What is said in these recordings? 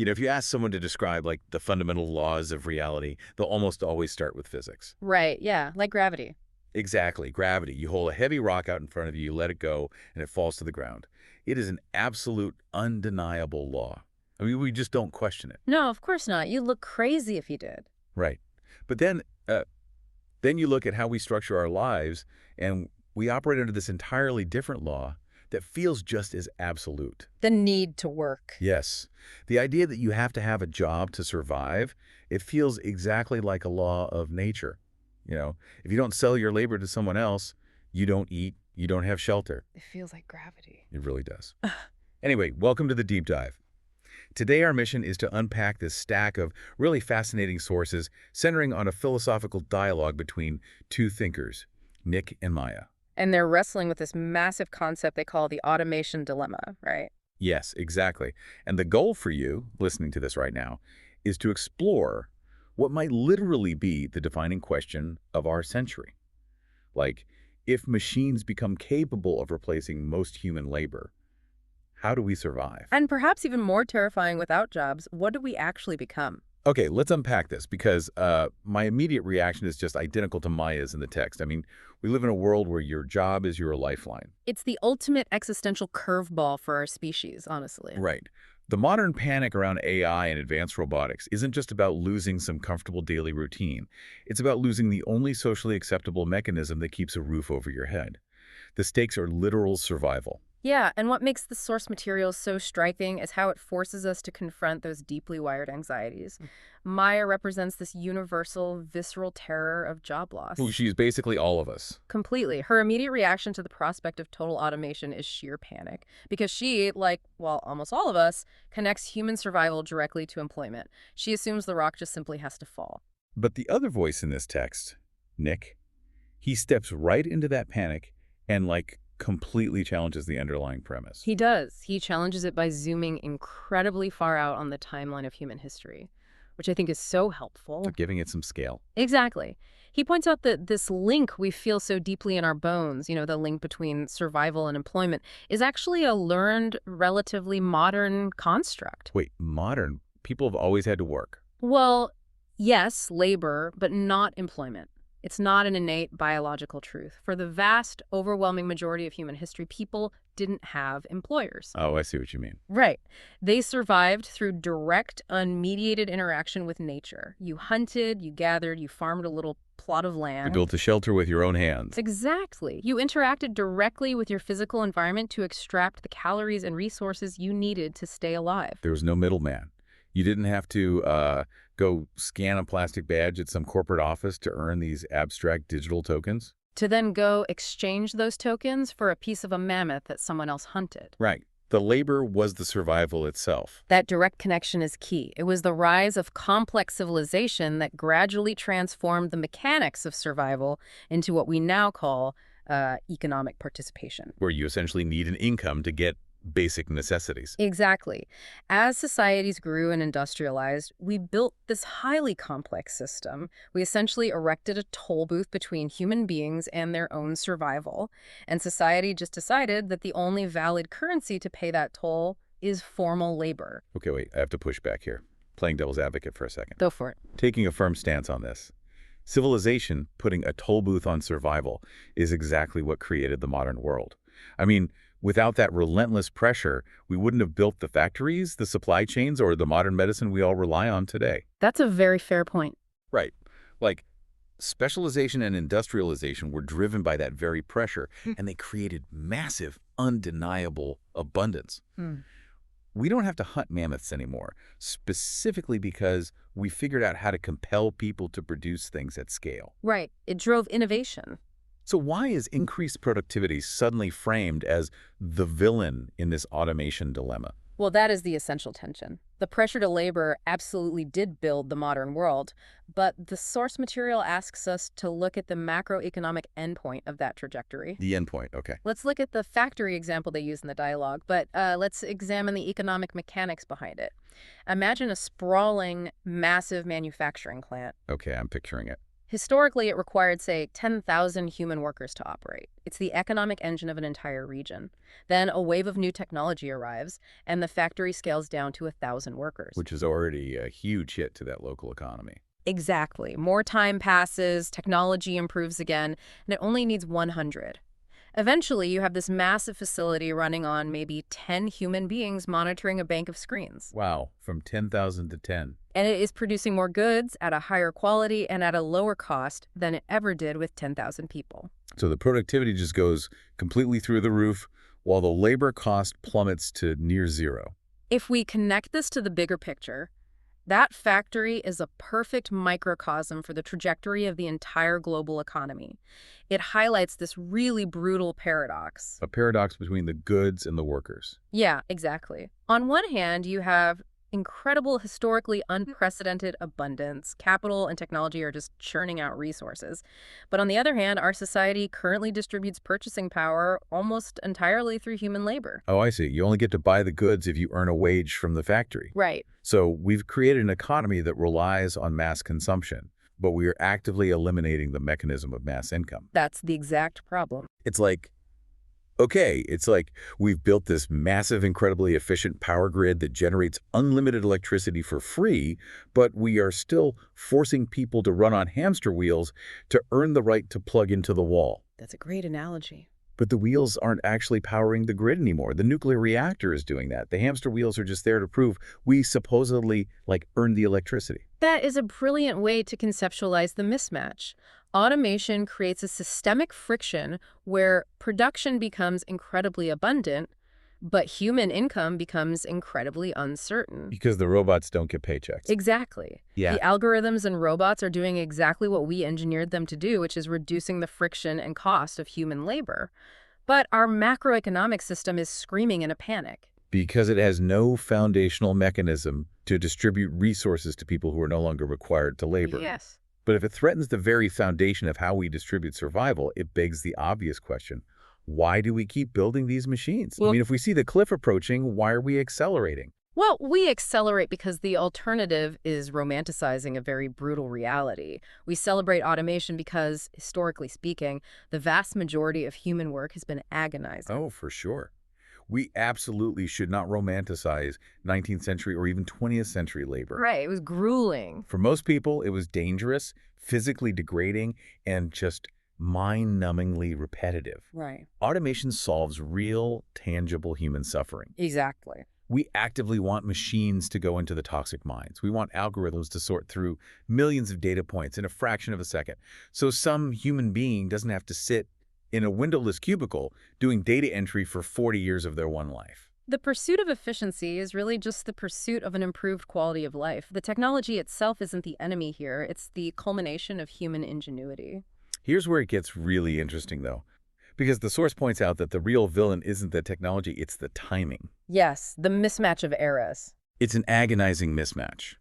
If you ask someone to describe, like, the fundamental laws of reality, they'll almost always start with physics. Right, yeah, like gravity. Exactly, gravity. You hold a heavy rock out in front of you, you let it go, and it falls to the ground. It is an absolute, undeniable law. I mean, we just don't question it. No, of course not. You'd look crazy if you did. Right. But then you look at how we structure our lives, and we operate under this entirely different law that feels just as absolute. The need to work. Yes. The idea that you have to have a job to survive, it feels exactly like a law of nature. If you don't sell your labor to someone else, you don't eat, you don't have shelter. It feels like gravity. It really does. Anyway, welcome to the deep dive. Today our mission is to unpack this stack of really fascinating sources centering on a philosophical dialogue between two thinkers, Nick and Maya. And they're wrestling with this massive concept they call the automation dilemma, right? Yes, exactly. And the goal for you, listening to this right now, is to explore what might literally be the defining question of our century. Like, if machines become capable of replacing most human labor, how do we survive? And perhaps even more terrifying without jobs, what do we actually become? Okay, let's unpack this because my immediate reaction is just identical to Maya's in the text. I mean, we live in a world where your job is your lifeline. It's the ultimate existential curveball for our species, honestly. Right. The modern panic around AI and advanced robotics isn't just about losing some comfortable daily routine. It's about losing the only socially acceptable mechanism that keeps a roof over your head. The stakes are literal survival. Yeah, and what makes the source material so striking is how it forces us to confront those deeply wired anxieties. Maya represents this universal, visceral terror of job loss. She's basically all of us. Completely. Her immediate reaction to the prospect of total automation is sheer panic, because she, like, well, almost all of us, connects human survival directly to employment. She assumes the rock just simply has to fall. But the other voice in this text, Nick, he steps right into that panic and, like, completely challenges the underlying premise. He does. He challenges it by zooming incredibly far out on the timeline of human history, which I think is so helpful. So giving it some scale. Exactly. He points out that this link we feel so deeply in our bones, the link between survival and employment, is actually a learned, relatively modern construct. Wait, modern? People have always had to work. Well, yes, labor, but not employment. It's not an innate biological truth. For the vast, overwhelming majority of human history, people didn't have employers. Oh, I see what you mean. Right. They survived through direct, unmediated interaction with nature. You hunted, you gathered, you farmed a little plot of land. You built a shelter with your own hands. Exactly. You interacted directly with your physical environment to extract the calories and resources you needed to stay alive. There was no middleman. You didn't have to go scan a plastic badge at some corporate office to earn these abstract digital tokens. To then go exchange those tokens for a piece of a mammoth that someone else hunted. Right. The labor was the survival itself. That direct connection is key. It was the rise of complex civilization that gradually transformed the mechanics of survival into what we now call economic participation. Where you essentially need an income to get basic necessities. Exactly. As societies grew and industrialized, we built this highly complex system. We essentially erected a toll booth between human beings and their own survival. And society just decided that the only valid currency to pay that toll is formal labor. Okay, wait, I have to push back here. Playing devil's advocate for a second. Go for it. Taking a firm stance on this. Civilization putting a toll booth on survival is exactly what created the modern world. I mean, without that relentless pressure, we wouldn't have built the factories, the supply chains, or the modern medicine we all rely on today. That's a very fair point. Right. Like, specialization and industrialization were driven by that very pressure, and they created massive, undeniable abundance. We don't have to hunt mammoths anymore, specifically because we figured out how to compel people to produce things at scale. Right. It drove innovation. So why is increased productivity suddenly framed as the villain in this automation dilemma? Well, that is the essential tension. The pressure to labor absolutely did build the modern world, but the source material asks us to look at the macroeconomic endpoint of that trajectory. The endpoint, okay. Let's look at the factory example they use in the dialogue, but let's examine the economic mechanics behind it. Imagine a sprawling, massive manufacturing plant. Okay, I'm picturing it. Historically, it required, say, 10,000 human workers to operate. It's the economic engine of an entire region. Then a wave of new technology arrives, and the factory scales down to 1,000 workers. Which is already a huge hit to that local economy. Exactly. More time passes, technology improves again, and it only needs 100. Eventually, you have this massive facility running on maybe 10 human beings monitoring a bank of screens. Wow, from 10,000 to 10. And it is producing more goods at a higher quality and at a lower cost than it ever did with 10,000 people. So the productivity just goes completely through the roof, while the labor cost plummets to near zero. If we connect this to the bigger picture, that factory is a perfect microcosm for the trajectory of the entire global economy. It highlights this really brutal paradox. A paradox between the goods and the workers. Yeah, exactly. On one hand, you have incredible, historically unprecedented abundance. Capital and technology are just churning out resources. But on the other hand, our society currently distributes purchasing power almost entirely through human labor. Oh, I see. You only get to buy the goods if you earn a wage from the factory. Right. So we've created an economy that relies on mass consumption, but we are actively eliminating the mechanism of mass income. That's the exact problem. It's like we've built this massive, incredibly efficient power grid that generates unlimited electricity for free, but we are still forcing people to run on hamster wheels to earn the right to plug into the wall. That's a great analogy. But the wheels aren't actually powering the grid anymore. The nuclear reactor is doing that. The hamster wheels are just there to prove we supposedly, earn the electricity. That is a brilliant way to conceptualize the mismatch. Automation creates a systemic friction where production becomes incredibly abundant, but human income becomes incredibly uncertain. Because the robots don't get paychecks. Exactly. Yeah. The algorithms and robots are doing exactly what we engineered them to do, which is reducing the friction and cost of human labor. But our macroeconomic system is screaming in a panic. Because it has no foundational mechanism to distribute resources to people who are no longer required to labor. Yes. But if it threatens the very foundation of how we distribute survival, it begs the obvious question. Why do we keep building these machines? Well, if we see the cliff approaching, why are we accelerating? Well, we accelerate because the alternative is romanticizing a very brutal reality. We celebrate automation because, historically speaking, the vast majority of human work has been agonizing. Oh, for sure. We absolutely should not romanticize 19th century or even 20th century labor. Right, it was grueling. For most people, it was dangerous, physically degrading, and just mind-numbingly repetitive. Right. Automation solves real, tangible human suffering. Exactly. We actively want machines to go into the toxic mines. We want algorithms to sort through millions of data points in a fraction of a second. So some human being doesn't have to sit in a windowless cubicle doing data entry for 40 years of their one life. The pursuit of efficiency is really just the pursuit of an improved quality of life. The technology itself isn't the enemy here. It's the culmination of human ingenuity. Here's where it gets really interesting, though, because the source points out that the real villain isn't the technology, it's the timing. Yes, the mismatch of eras. It's an agonizing mismatch.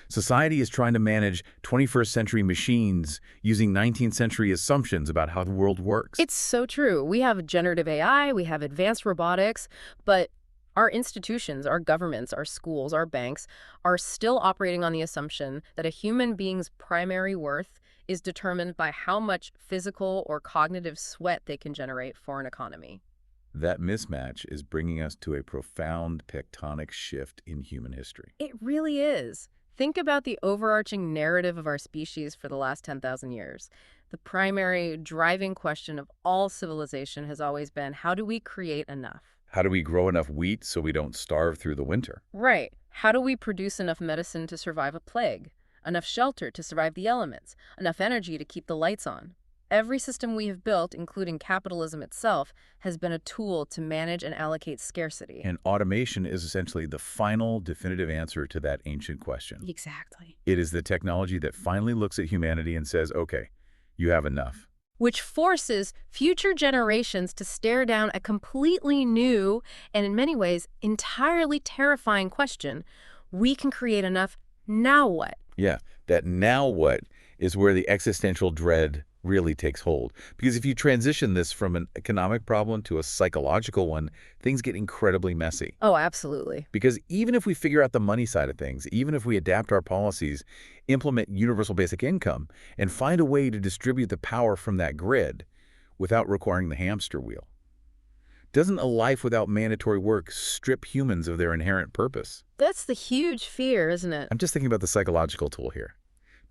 Society is trying to manage 21st century machines using 19th century assumptions about how the world works. It's so true. We have generative AI, we have advanced robotics, but our institutions, our governments, our schools, our banks are still operating on the assumption that a human being's primary worth is determined by how much physical or cognitive sweat they can generate for an economy. That mismatch is bringing us to a profound tectonic shift in human history. It really is. Think about the overarching narrative of our species for the last 10,000 years. The primary driving question of all civilization has always been, how do we create enough? How do we grow enough wheat so we don't starve through the winter? Right. How do we produce enough medicine to survive a plague? Enough shelter to survive the elements? Enough energy to keep the lights on? Every system we have built, including capitalism itself, has been a tool to manage and allocate scarcity. And automation is essentially the final definitive answer to that ancient question. Exactly. It is the technology that finally looks at humanity and says, okay, you have enough. Which forces future generations to stare down a completely new and, in many ways, entirely terrifying question. We can create enough, now what? Yeah, that now what is where the existential dread really takes hold. Because if you transition this from an economic problem to a psychological one, things get incredibly messy. Oh, absolutely. Because even if we figure out the money side of things, even if we adapt our policies, implement universal basic income, and find a way to distribute the power from that grid without requiring the hamster wheel, doesn't a life without mandatory work strip humans of their inherent purpose? That's the huge fear, isn't it? I'm just thinking about the psychological tool here.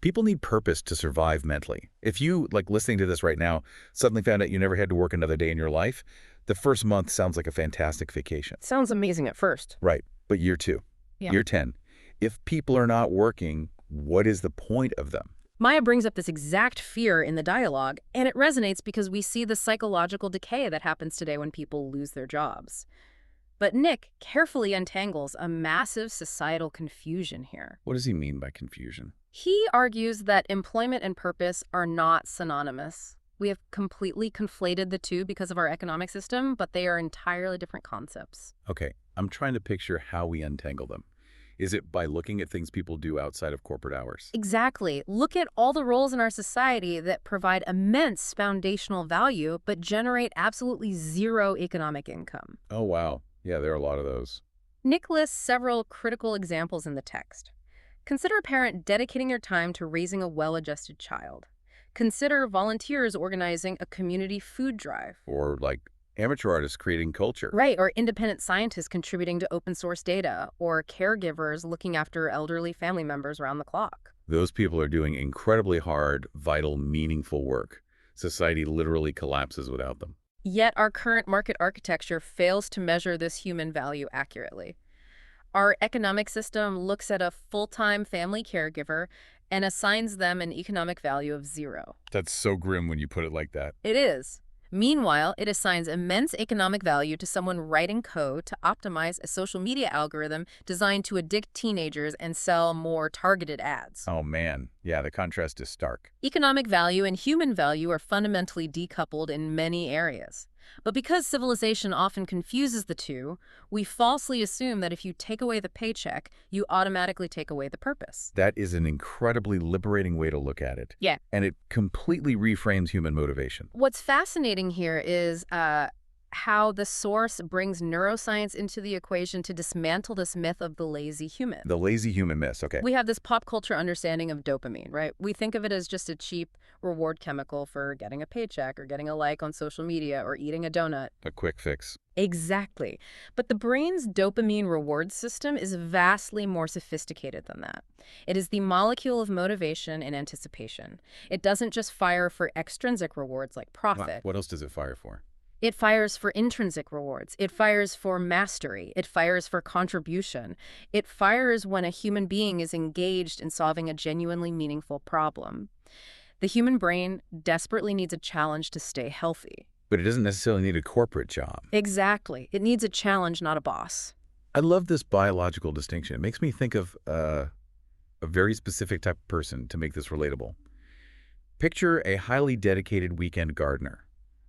People need purpose to survive mentally. If you, like listening to this right now, suddenly found out you never had to work another day in your life, the first month sounds like a fantastic vacation. Sounds amazing at first. Right. But year 2, Yeah. year 10, if people are not working, what is the point of them? Maya brings up this exact fear in the dialogue, and it resonates because we see the psychological decay that happens today when people lose their jobs. But Nick carefully untangles a massive societal confusion here. What does he mean by confusion? He argues that employment and purpose are not synonymous. We have completely conflated the two because of our economic system, but they are entirely different concepts. Okay, I'm trying to picture how we untangle them. Is it by looking at things people do outside of corporate hours? Exactly. Look at all the roles in our society that provide immense foundational value, but generate absolutely zero economic income. Oh, wow. Yeah, there are a lot of those. Nick lists several critical examples in the text. Consider a parent dedicating their time to raising a well-adjusted child. Consider volunteers organizing a community food drive. Or like amateur artists creating culture. Right, or independent scientists contributing to open source data, or caregivers looking after elderly family members around the clock. Those people are doing incredibly hard, vital, meaningful work. Society literally collapses without them. Yet our current market architecture fails to measure this human value accurately. Our economic system looks at a full-time family caregiver and assigns them an economic value of 0. That's so grim when you put it like that. It is. Meanwhile, it assigns immense economic value to someone writing code to optimize a social media algorithm designed to addict teenagers and sell more targeted ads. Oh man, yeah, the contrast is stark. Economic value and human value are fundamentally decoupled in many areas. But because civilization often confuses the two, we falsely assume that if you take away the paycheck, you automatically take away the purpose. That is an incredibly liberating way to look at it. Yeah. And it completely reframes human motivation. What's fascinating here is how the source brings neuroscience into the equation to dismantle this myth of the lazy human. The lazy human myth, okay. We have this pop culture understanding of dopamine, right? We think of it as just a cheap reward chemical for getting a paycheck or getting a like on social media or eating a donut. A quick fix. Exactly. But the brain's dopamine reward system is vastly more sophisticated than that. It is the molecule of motivation and anticipation. It doesn't just fire for extrinsic rewards like profit. Wow. What else does it fire for? It fires for intrinsic rewards. It fires for mastery. It fires for contribution. It fires when a human being is engaged in solving a genuinely meaningful problem. The human brain desperately needs a challenge to stay healthy. But it doesn't necessarily need a corporate job. Exactly. It needs a challenge, not a boss. I love this biological distinction. It makes me think of a very specific type of person to make this relatable. Picture a highly dedicated weekend gardener,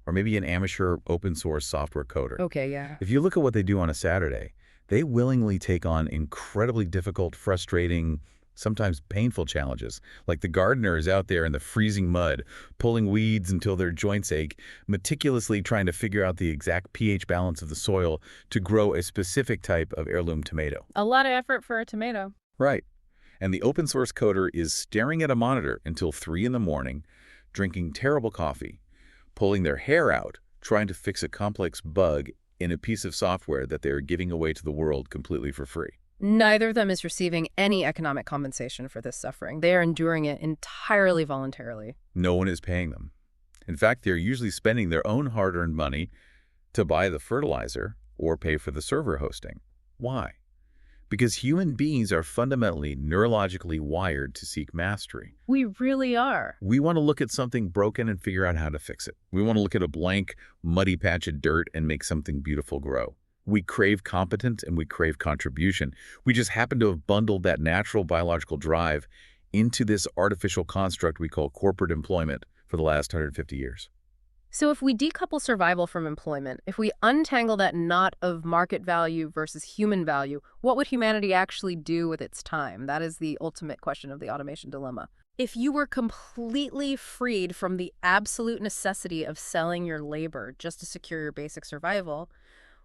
or maybe an amateur open source software coder. Okay, yeah. If you look at what they do on a Saturday, they willingly take on incredibly difficult, frustrating, sometimes painful challenges. Like the gardener is out there in the freezing mud, pulling weeds until their joints ache, meticulously trying to figure out the exact pH balance of the soil to grow a specific type of heirloom tomato. A lot of effort for a tomato. Right. And the open source coder is staring at a monitor until 3 in the morning, drinking terrible coffee, pulling their hair out, trying to fix a complex bug in a piece of software that they're giving away to the world completely for free. Neither of them is receiving any economic compensation for this suffering. They are enduring it entirely voluntarily. No one is paying them. In fact, they're usually spending their own hard-earned money to buy the fertilizer or pay for the server hosting. Why? Because human beings are fundamentally neurologically wired to seek mastery. We really are. We want to look at something broken and figure out how to fix it. We want to look at a blank, muddy patch of dirt and make something beautiful grow. We crave competence and we crave contribution. We just happen to have bundled that natural biological drive into this artificial construct we call corporate employment for the last 150 years. So if we decouple survival from employment, if we untangle that knot of market value versus human value, what would humanity actually do with its time? That is the ultimate question of the automation dilemma. If you were completely freed from the absolute necessity of selling your labor just to secure your basic survival,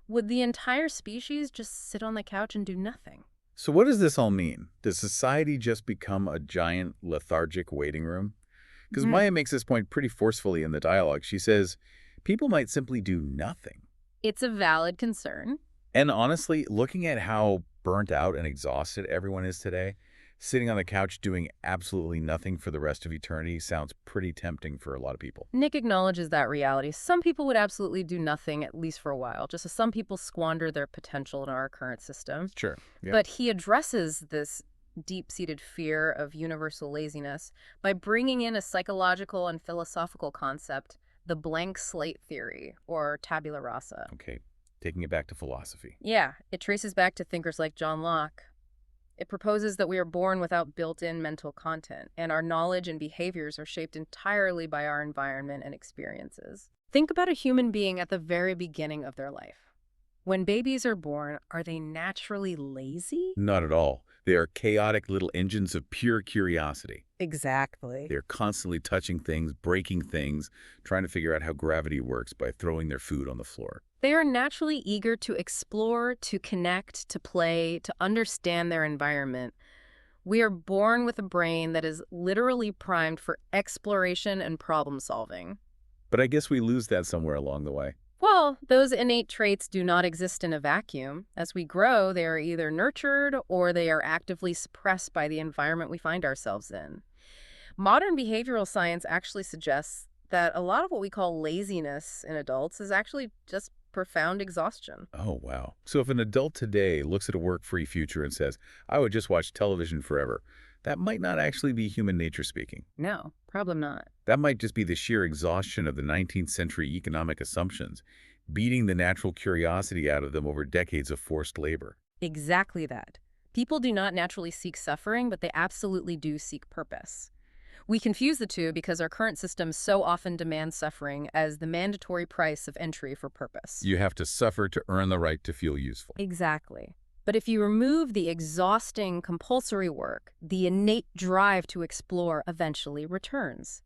would the entire species just sit on the couch and do nothing? So what does this all mean? Does society just become a giant lethargic waiting room? Because Mhm. Maya makes this point pretty forcefully in the dialogue. She says, people might simply do nothing. It's a valid concern. And honestly, looking at how burnt out and exhausted everyone is today, sitting on the couch doing absolutely nothing for the rest of eternity sounds pretty tempting for a lot of people. Nick acknowledges that reality. Some people would absolutely do nothing, at least for a while, just as some people squander their potential in our current system. Sure. Yeah. But he addresses this deep-seated fear of universal laziness by bringing in a psychological and philosophical concept, the blank slate theory, or tabula rasa. Okay. Taking it back to philosophy. Yeah, it traces back to thinkers like John Locke. It proposes that we are born without built-in mental content, and our knowledge and behaviors are shaped entirely by our environment and experiences. Think about a human being at the very beginning of their life. When babies are born, are they naturally lazy? Not at all. They are chaotic little engines of pure curiosity. Exactly. They're constantly touching things, breaking things, trying to figure out how gravity works by throwing their food on the floor. They are naturally eager to explore, to connect, to play, to understand their environment. We are born with a brain that is literally primed for exploration and problem solving. But I guess we lose that somewhere along the way. Well, those innate traits do not exist in a vacuum. As we grow, they are either nurtured or they are actively suppressed by the environment we find ourselves in. Modern behavioral science actually suggests that a lot of what we call laziness in adults is actually just profound exhaustion. Oh, wow. So if an adult today looks at a work-free future and says, I would just watch television forever, that might not actually be human nature speaking. No, probably not. That might just be the sheer exhaustion of the 19th century economic assumptions, beating the natural curiosity out of them over decades of forced labor. Exactly that. People do not naturally seek suffering, but they absolutely do seek purpose. We confuse the two because our current system so often demands suffering as the mandatory price of entry for purpose. You have to suffer to earn the right to feel useful. Exactly. But if you remove the exhausting, compulsory work, the innate drive to explore eventually returns.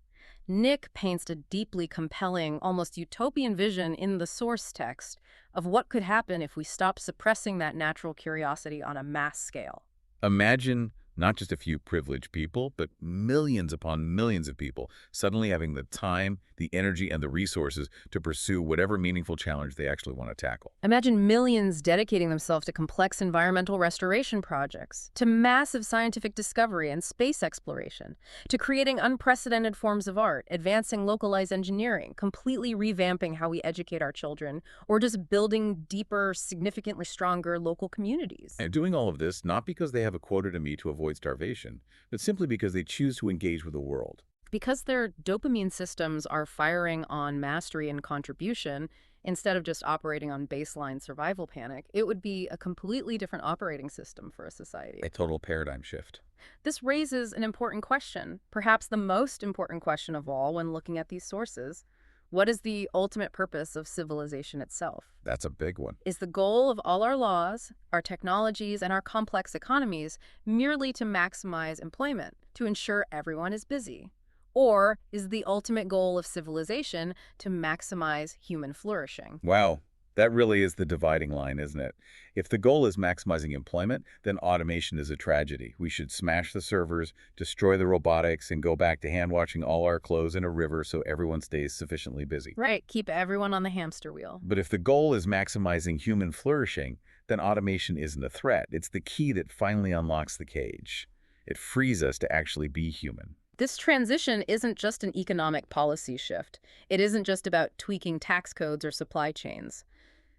Nick paints a deeply compelling, almost utopian vision in the source text of what could happen if we stop suppressing that natural curiosity on a mass scale. Imagine not just a few privileged people, but millions upon millions of people suddenly having the time, the energy, and the resources to pursue whatever meaningful challenge they actually want to tackle. Imagine millions dedicating themselves to complex environmental restoration projects, to massive scientific discovery and space exploration, to creating unprecedented forms of art, advancing localized engineering, completely revamping how we educate our children, or just building deeper, significantly stronger local communities. And doing all of this not because they have a quota to meet to avoid starvation, but simply because they choose to engage with the world. Because their dopamine systems are firing on mastery and contribution instead of just operating on baseline survival panic, it would be a completely different operating system for a society. A total paradigm shift. This raises an important question, perhaps the most important question of all when looking at these sources. What is the ultimate purpose of civilization itself? That's a big one. Is the goal of all our laws, our technologies, and our complex economies merely to maximize employment, to ensure everyone is busy? Or is the ultimate goal of civilization to maximize human flourishing? Wow. That really is the dividing line, isn't it? If the goal is maximizing employment, then automation is a tragedy. We should smash the servers, destroy the robotics, and go back to hand-washing all our clothes in a river so everyone stays sufficiently busy. Right, keep everyone on the hamster wheel. But if the goal is maximizing human flourishing, then automation isn't a threat. It's the key that finally unlocks the cage. It frees us to actually be human. This transition isn't just an economic policy shift. It isn't just about tweaking tax codes or supply chains.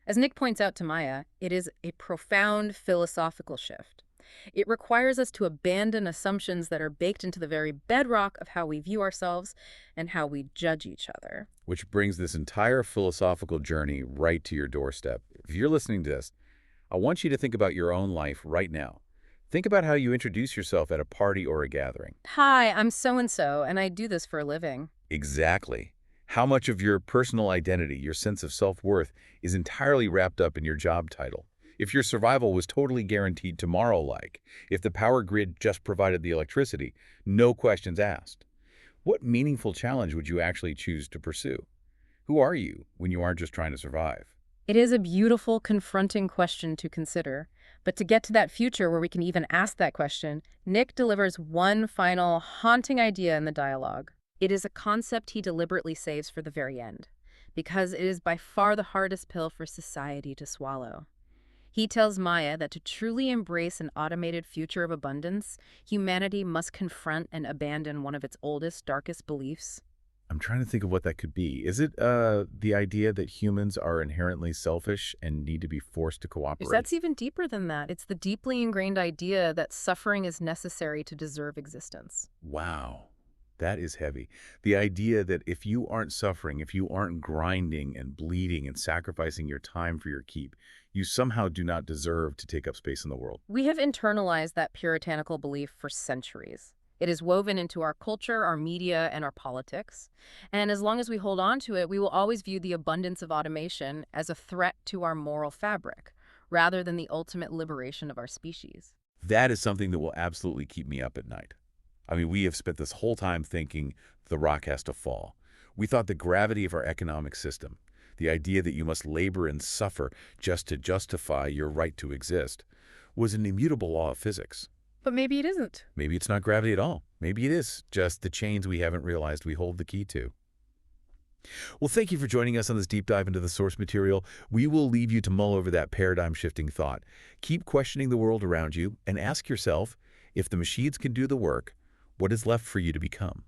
As Nick points out to Maya, it is a profound philosophical shift. It requires us to abandon assumptions that are baked into the very bedrock of how we view ourselves and how we judge each other. Which brings this entire philosophical journey right to your doorstep. If you're listening to this, I want you to think about your own life right now. Think about how you introduce yourself at a party or a gathering. Hi, I'm so-and-so, and I do this for a living. Exactly. How much of your personal identity, your sense of self-worth, is entirely wrapped up in your job title? If your survival was totally guaranteed tomorrow-like, if the power grid just provided the electricity, no questions asked, what meaningful challenge would you actually choose to pursue? Who are you when you aren't just trying to survive? It is a beautiful, confronting question to consider. But to get to that future where we can even ask that question, Nick delivers one final, haunting idea in the dialogue. It is a concept he deliberately saves for the very end, because it is by far the hardest pill for society to swallow. He tells Maya that to truly embrace an automated future of abundance, humanity must confront and abandon one of its oldest, darkest beliefs. I'm trying to think of what that could be. Is it the idea that humans are inherently selfish and need to be forced to cooperate? That's even deeper than that. It's the deeply ingrained idea that suffering is necessary to deserve existence. Wow, that is heavy. The idea that if you aren't suffering, if you aren't grinding and bleeding and sacrificing your time for your keep, you somehow do not deserve to take up space in the world. We have internalized that puritanical belief for centuries. It is woven into our culture, our media, and our politics. And as long as we hold on to it, we will always view the abundance of automation as a threat to our moral fabric, rather than the ultimate liberation of our species. That is something that will absolutely keep me up at night. I mean, we have spent this whole time thinking the rock has to fall. We thought the gravity of our economic system, the idea that you must labor and suffer just to justify your right to exist, was an immutable law of physics. But maybe it isn't. Maybe it's not gravity at all. Maybe it is just the chains we haven't realized we hold the key to. Well, thank you for joining us on this deep dive into the source material. We will leave you to mull over that paradigm-shifting thought. Keep questioning the world around you and ask yourself, if the machines can do the work, what is left for you to become?